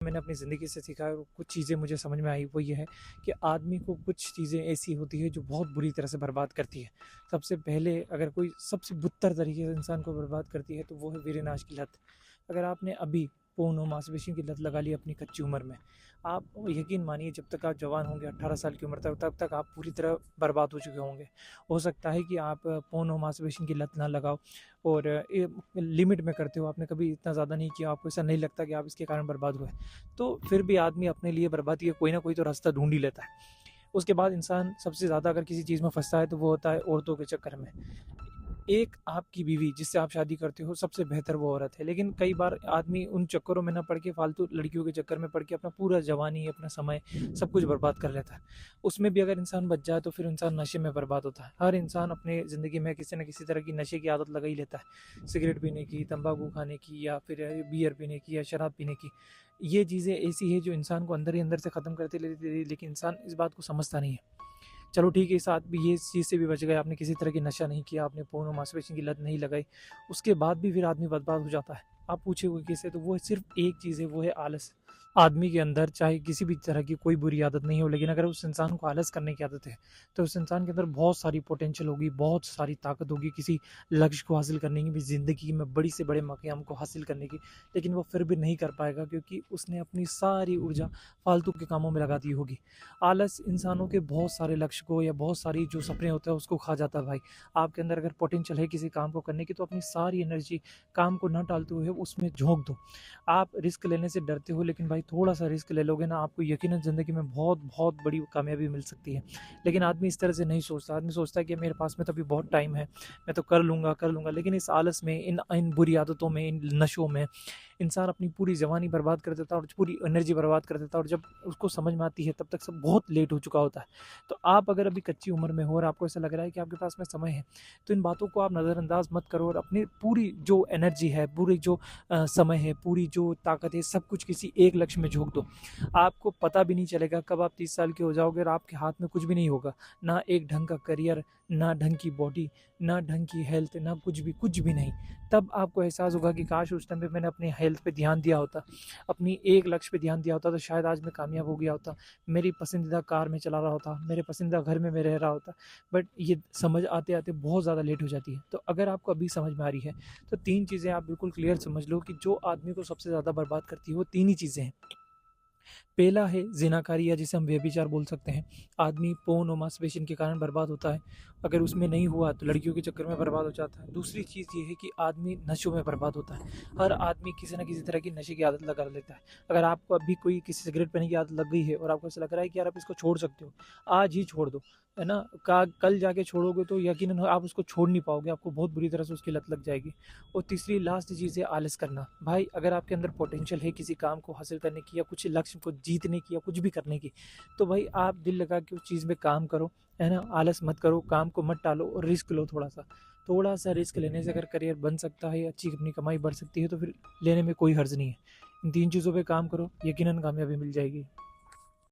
मैंने अपनी ज़िंदगी से सीखा है और कुछ चीज़ें मुझे समझ में आई वो ये है कि आदमी को कुछ चीज़ें ऐसी होती है जो बहुत बुरी तरह से बर्बाद करती है। सबसे पहले अगर कोई सबसे बदतर तरीके से इंसान को बर्बाद करती है तो वो है वीरेनाश की लत। अगर आपने अभी पोर्न और मांसपेशी की लत लगा ली अपनी कच्ची उम्र में, आप यकीन मानिए जब तक आप जवान होंगे 18 साल की उम्र तक तब तक आप पूरी तरह बर्बाद हो चुके होंगे। हो सकता है कि आप पोर्न और मांसपेशी की लत ना लगाओ और लिमिट में करते हो, आपने कभी इतना ज़्यादा नहीं किया, आपको ऐसा नहीं लगता कि आप इसके कारण बर्बाद हुए, तो फिर भी आदमी अपने लिए बर्बादी का कोई ना कोई तो रास्ता ढूंढ ही लेता है। उसके बाद इंसान सबसे ज़्यादा अगर किसी चीज़ में फंसता है तो वो होता है औरतों के चक्कर में। एक आपकी बीवी जिससे आप शादी करते हो सबसे बेहतर वो औरत है, लेकिन कई बार आदमी उन चक्करों में ना पड़ के फालतू लड़कियों के चक्कर में पड़ के अपना पूरा जवानी, अपना समय, सब कुछ बर्बाद कर लेता है। उसमें भी अगर इंसान बच जाए तो फिर इंसान नशे में बर्बाद होता है। हर इंसान अपने ज़िंदगी में किसी न किसी तरह की नशे की आदत लगा ही लेता है, सिगरेट पीने की, तंबाकू खाने की, या फिर बियर पीने की, या शराब पीने की। ये चीज़ें ऐसी है जो इंसान को अंदर ही अंदर से ख़त्म करती लेती है, लेकिन इंसान इस बात को समझता नहीं है। चलो ठीक है, इस आदमी ये इस चीज़ से भी बच गए, आपने किसी तरह की नशा नहीं किया, आपने पोर्न और मास्टरबेशन की लत नहीं लगाई, उसके बाद भी फिर आदमी बर्बाद हो जाता है। आप पूछोगे किससे, तो वो सिर्फ़ एक चीज़ है, वो है आलस। आदमी के अंदर चाहे किसी भी तरह की कोई बुरी आदत नहीं हो, लेकिन अगर उस इंसान को आलस करने की आदत है, तो उस इंसान के अंदर बहुत सारी पोटेंशियल होगी, बहुत सारी ताकत होगी किसी लक्ष्य को हासिल करने की भी, ज़िंदगी में बड़ी से बड़े मक़ाम को हासिल करने की, लेकिन वो फिर भी नहीं कर पाएगा क्योंकि उसने अपनी सारी ऊर्जा फालतू के कामों में लगा दी होगी। आलस इंसानों के बहुत सारे लक्ष्य को या बहुत सारी जो सपने होते हैं उसको खा जाता है भाई। आपके अंदर अगर पोटेंशियल है किसी काम को करने की तो अपनी सारी एनर्जी काम को ना टालते हुए उसमें झोंक दो। आप रिस्क लेने से डरते हो, लेकिन भाई थोड़ा सा रिस्क ले लोगे ना, आपको यकीनन ज़िंदगी में बहुत बहुत बड़ी कामयाबी मिल सकती है। लेकिन आदमी इस तरह से नहीं सोचता, आदमी सोचता है कि मेरे पास में तो अभी बहुत टाइम है, मैं तो कर लूँगा, लेकिन इस आलस में, इन इन बुरी आदतों में, इन नशों में इंसान अपनी पूरी जवानी बर्बाद कर देता है और पूरी एनर्जी बर्बाद कर देता है, और जब उसको समझ में आती है तब तक सब बहुत लेट हो चुका होता है। तो आप अगर अभी कच्ची उम्र में हो और आपको ऐसा लग रहा है कि आपके पास में समय है, तो इन बातों को आप नज़रअंदाज मत करो और अपनी पूरी जो एनर्जी है, पूरी जो समय है, पूरी जो ताकत है, सब कुछ किसी एक लक्ष्य में झोंक दो। आपको पता भी नहीं चलेगा कब आप 30 साल के हो जाओगे और आपके हाथ में कुछ भी नहीं होगा, ना एक ढंग का करियर, ना ढंग की बॉडी, ना ढंग की हेल्थ, ना कुछ भी नहीं। तब आपको एहसास होगा कि काश उस टाइम पे मैंने अपनी हेल्थ पे ध्यान दिया होता, अपनी एक लक्ष्य पे ध्यान दिया होता, तो शायद आज मैं कामयाब हो गया होता, मेरी पसंदीदा कार में चला रहा होता, मेरे पसंदीदा घर में मैं रह रहा होता। बट ये समझ आते-आते बहुत ज़्यादा लेट हो जाती है। तो अगर आपको अभी समझ में आ रही है, तो 3 चीज़ें आप बिल्कुल क्लियर समझ लो कि जो आदमी को सबसे ज़्यादा बर्बाद करती है, वो 3 ही चीज़ें हैं। पहला है ज़िनाकारी, या जिसे हम व्यभिचार बोल सकते हैं। आदमी पोर्न और मास्टरबेशन के कारण बर्बाद होता है। अगर उसमें नहीं हुआ तो लड़कियों के चक्कर में बर्बाद हो जाता है। दूसरी चीज़ ये है कि आदमी नशों में बर्बाद होता है। हर आदमी किसी न किसी तरह की नशे की आदत लगा लेता है। अगर आपको अभी कोई किसी सिगरेट पीने की आदत लग गई है और आपको ऐसा लग रहा है कि यार आप इसको छोड़ सकते हो, आज ही छोड़ दो, है ना? का कल जाके छोड़ोगे तो यकीनन आप उसको छोड़ नहीं पाओगे, आपको बहुत बुरी तरह से उसकी लत लग जाएगी। और तीसरी लास्ट चीज़ है आलस करना। भाई अगर आपके अंदर पोटेंशियल है किसी काम को हासिल करने की, या कुछ लक्ष्य को जीतने की, या कुछ भी करने की, तो भाई आप दिल लगा के उस चीज़ में काम करो, है ना? आलस मत करो, काम को मत टालो और रिस्क लो थोड़ा सा। थोड़ा सा रिस्क लेने से अगर करियर बन सकता है, अच्छी अपनी कमाई बढ़ सकती है, तो फिर लेने में कोई हर्ज नहीं है। इन 3 चीज़ों पे काम करो, यकीनन कामयाबी मिल जाएगी।